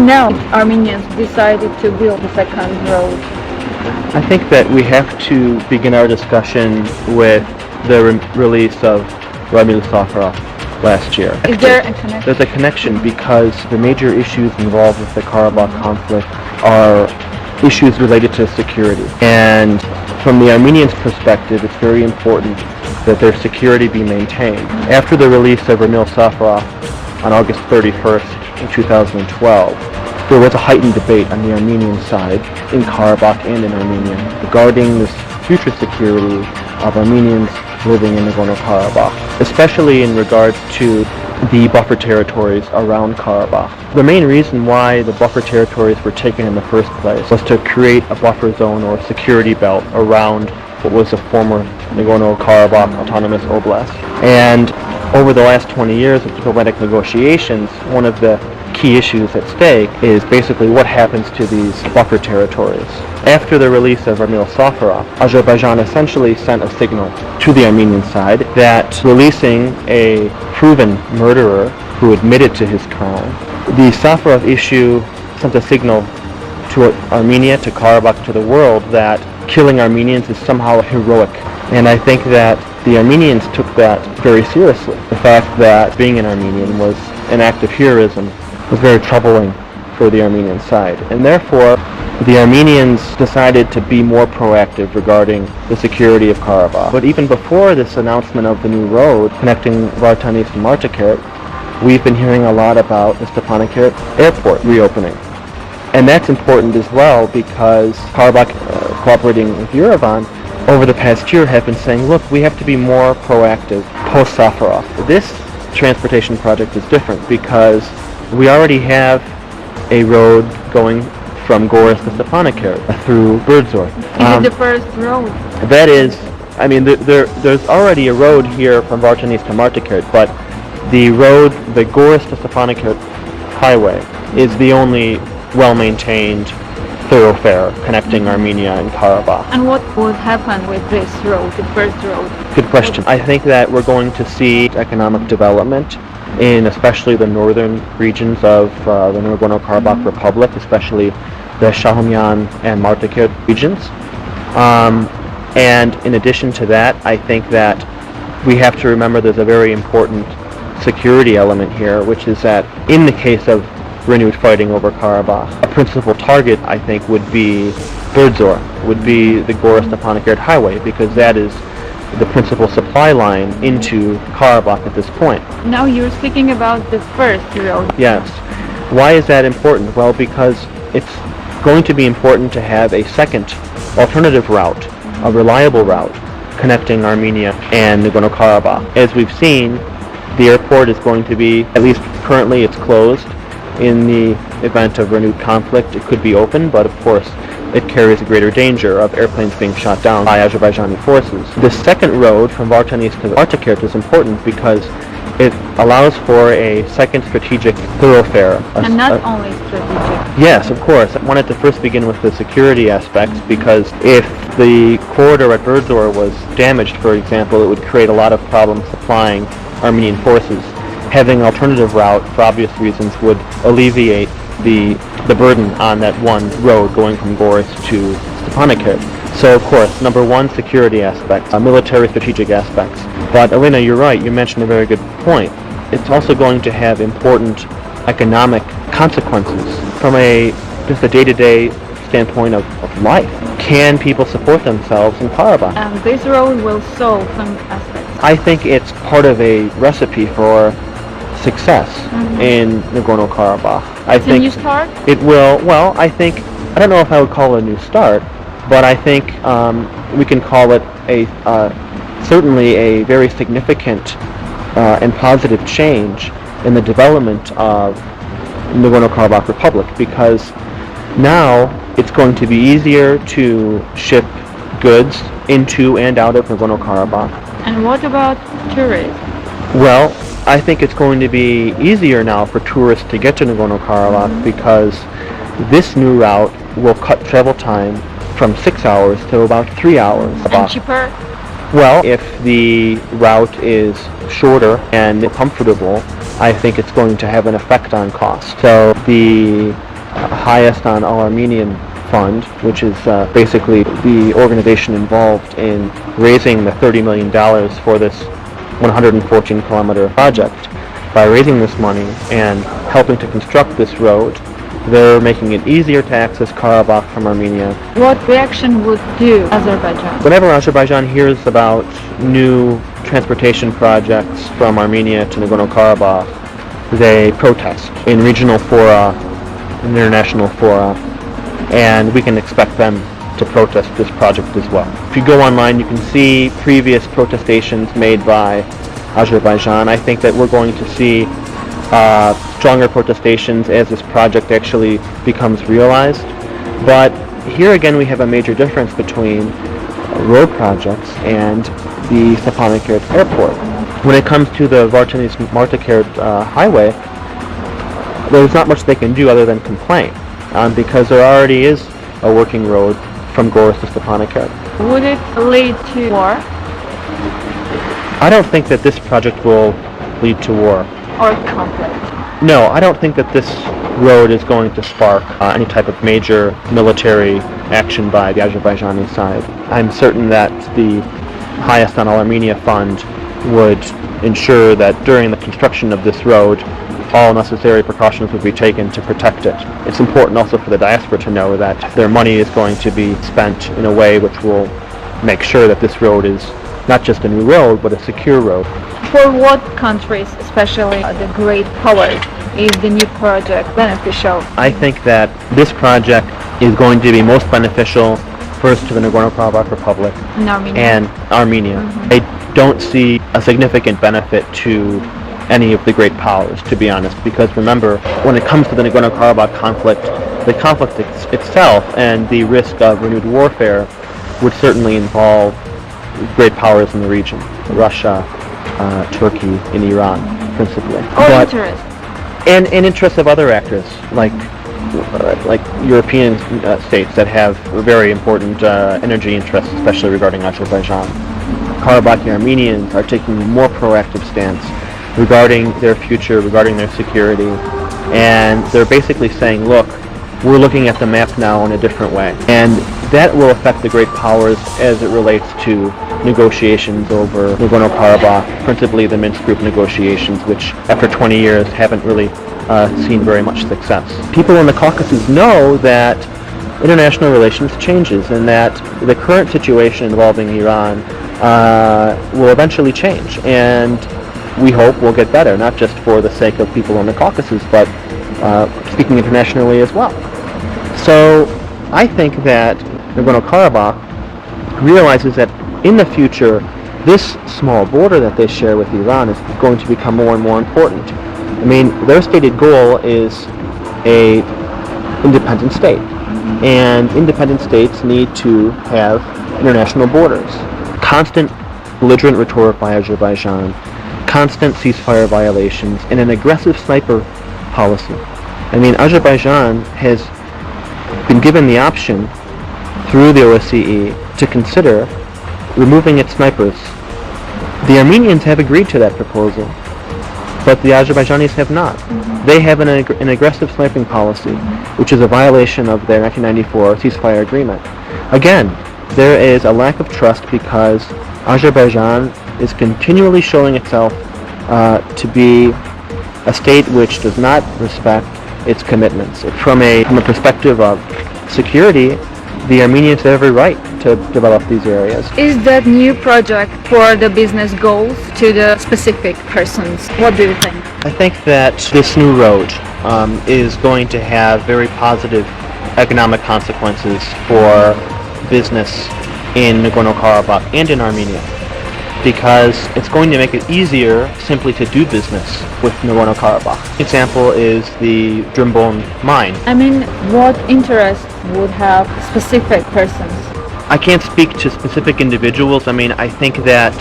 now Armenians decided to build the second road? I think that we have to begin our discussion with the release of Ramil Safarov last year. Is there a connection? There's a connection because the major issues involved with the Karabakh conflict are issues related to security. And from the Armenians' perspective, it's very important that their security be maintained. After the release of Ramil Safarov on August 31st in 2012, there was a heightened debate on the Armenian side, in Karabakh and in Armenia, regarding the future security of Armenians living in Nagorno-Karabakh, especially in regards to the buffer territories around Karabakh. The main reason why the buffer territories were taken in the first place was to create a buffer zone or security belt around what was the former Nagorno-Karabakh Autonomous Oblast. And over the last 20 years of diplomatic negotiations, one of the key issues at stake is basically what happens to these buffer territories. After the release of Ramil Safarov, Azerbaijan essentially sent a signal to the Armenian side that releasing a proven murderer who admitted to his crime, the Safarov issue sent a signal to Armenia, to Karabakh, to the world that killing Armenians is somehow heroic. And I think that the Armenians took that very seriously. The fact that being an Armenian was an act of heroism was very troubling for the Armenian side. And therefore, the Armenians decided to be more proactive regarding the security of Karabakh. But even before this announcement of the new road connecting Vartanis and Martakert, we've been hearing a lot about the Stepanakert airport reopening. And that's important as well because Karabakh, cooperating with Yerevan, over the past year have been saying, look, we have to be more proactive post-Safarov. This transportation project is different because we already have a road going from Goris to Stepanakert through Birdzor. Is it the first road? That is, I mean, there's already a road here from Vartanis to Martakert, but the road, the Goris to Stepanakert highway, is the only well-maintained thoroughfare connecting Armenia and Karabakh. And what would happen with this road, the first road? Good question. I think that we're going to see economic development in especially the northern regions of the Nagorno-Karabakh Republic, especially the Chobanyan and Martakert regions. And in addition to that, I think that we have to remember there's a very important security element here, which is that in the case of renewed fighting over Karabakh, a principal target, I think, would be Birdzor, would be the Goris-Stepanakert highway, because that is the principal supply line into Karabakh at this point. Now you're speaking about the first road. Yes. Why is that important? Well, because it's going to be important to have a second alternative route, a reliable route, connecting Armenia and Nagorno-Karabakh. As we've seen, the airport is going to be, at least currently it's closed. In the event of renewed conflict, it could be open, but of course it carries a greater danger of airplanes being shot down by Azerbaijani forces. The second road from Vartanis to Artsakh is important because it allows for a second strategic thoroughfare. And not only strategic. Yes, of course. I wanted to first begin with the security aspects because if the corridor at Birdzor was damaged, for example, it would create a lot of problems supplying Armenian forces. Having an alternative route, for obvious reasons, would alleviate the burden on that one road going from Goris to Stepanakert. So, of course, number one, security aspects, military strategic aspects. But, Elena, you're right. You mentioned a very good point. It's also going to have important economic consequences from just a day-to-day standpoint of life. Can people support themselves in Karabakh? And this road will solve some aspects. I think it's part of a recipe for success in Nagorno-Karabakh. I think a new start? It will. Well, I don't know if I would call it a new start, but I think we can call it certainly a very significant and positive change in the development of Nagorno-Karabakh Republic, because now it's going to be easier to ship goods into and out of Nagorno-Karabakh. And what about tourism? Well, I think it's going to be easier now for tourists to get to Nagorno-Karabakh because this new route will cut travel time from 6 hours to about 3 hours. And cheaper? Well, if the route is shorter and comfortable, I think it's going to have an effect on cost. So the highest on All Armenian Fund, which is basically the organization involved in raising the $30 million for this 114-kilometer project. By raising this money and helping to construct this road, they're making it easier to access Karabakh from Armenia. What reaction would do Azerbaijan? Whenever Azerbaijan hears about new transportation projects from Armenia to Nagorno-Karabakh, they protest in regional fora, in international fora, and we can expect them to protest this project as well. If you go online, you can see previous protestations made by Azerbaijan. I think that we're going to see stronger protestations as this project actually becomes realized. But here again we have a major difference between road projects and the Stepanakert airport. When it comes to the Vartanis-Martakert highway, there's not much they can do other than complain, because there already is a working road from Goris to Stepanakert. Would it lead to war? I don't think that this project will lead to war. Or conflict? No, I don't think that this road is going to spark any type of major military action by the Azerbaijani side. I'm certain that the highest on All Armenia Fund would ensure that during the construction of this road, all necessary precautions would be taken to protect it. It's important also for the diaspora to know that their money is going to be spent in a way which will make sure that this road is not just a new road, but a secure road. For what countries, especially the great powers, is the new project beneficial? I think that this project is going to be most beneficial first to the Nagorno-Karabak Republic and Armenia. I don't see a significant benefit to any of the great powers, to be honest, because remember, when it comes to the Nagorno-Karabakh conflict, the conflict itself and the risk of renewed warfare would certainly involve great powers in the region, Russia, Turkey, and Iran, principally. Interest. And in interests of other actors, like European states that have very important energy interests, especially regarding Azerbaijan. Karabakhi Armenians are taking a more proactive stance regarding their future, regarding their security, and they're basically saying, look, we're looking at the map now in a different way. And that will affect the great powers as it relates to negotiations over Nagorno-Karabakh, principally the Minsk Group negotiations, which after 20 years haven't really seen very much success. People in the Caucasus know that international relations changes and that the current situation involving Iran will eventually change, and we hope will get better, not just for the sake of people in the Caucasus, but speaking internationally as well. So I think that Nagorno-Karabakh realizes that in the future, this small border that they share with Iran is going to become more and more important. I mean, their stated goal is a independent state, and independent states need to have international borders. Constant belligerent rhetoric by Azerbaijan, constant ceasefire violations, and an aggressive sniper policy. I mean, Azerbaijan has been given the option through the OSCE to consider removing its snipers. The Armenians have agreed to that proposal, but the Azerbaijanis have not. They have an aggressive sniping policy, which is a violation of their 1994 ceasefire agreement. Again, there is a lack of trust because Azerbaijan is continually showing itself to be a state which does not respect its commitments. From a perspective of security, the Armenians have every right to develop these areas. Is that new project for the business goals to the specific persons? What do you think? I think that this new road is going to have very positive economic consequences for business in Nagorno-Karabakh and in Armenia, because it's going to make it easier simply to do business with Nagorno-Karabakh. Example is the Drimbon mine. I mean, what interest would have specific persons? I can't speak to specific individuals. I mean, I think that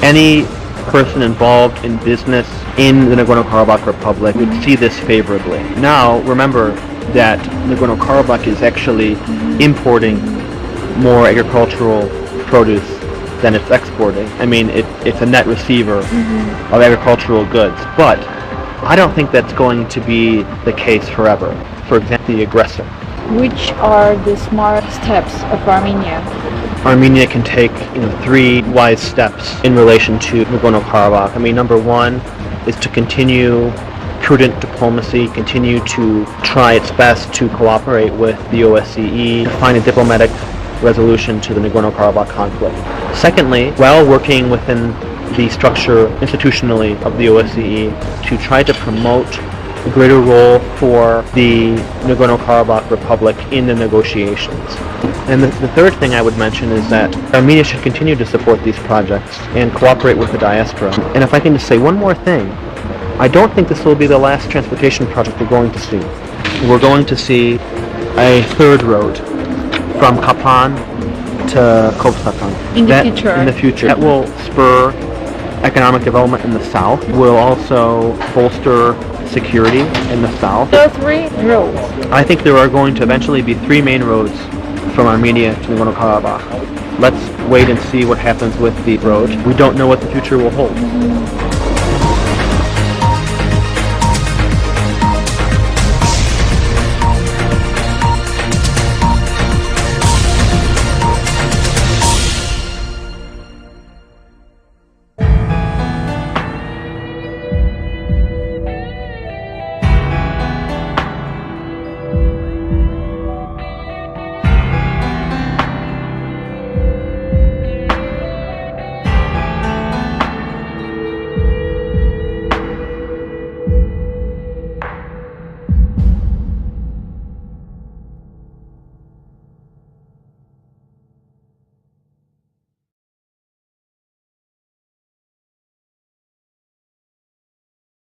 any person involved in business in the Nagorno-Karabakh Republic would see this favorably. Now, remember that Nagorno-Karabakh is actually importing more agricultural produce than it's exporting. I mean, it's a net receiver of agricultural goods. But I don't think that's going to be the case forever. For example, the aggressor. Which are the smart steps of Armenia? Armenia can take 3 wise steps in relation to Nagorno-Karabakh. I mean, number one is to continue prudent diplomacy, continue to try its best to cooperate with the OSCE, to find a diplomatic resolution to the Nagorno-Karabakh conflict. Secondly, while working within the structure institutionally of the OSCE, to try to promote a greater role for the Nagorno-Karabakh Republic in the negotiations. And the third thing I would mention is that Armenia should continue to support these projects and cooperate with the diaspora. And if I can just say one more thing, I don't think this will be the last transportation project we're going to see. We're going to see a third road from Kapan to Chobanyan. In the future. That will spur economic development in the south, will also bolster security in the south. There are 3 roads. I think there are going to eventually be 3 main roads from Armenia to Nagorno-Karabakh. Let's wait and see what happens with the road. We don't know what the future will hold.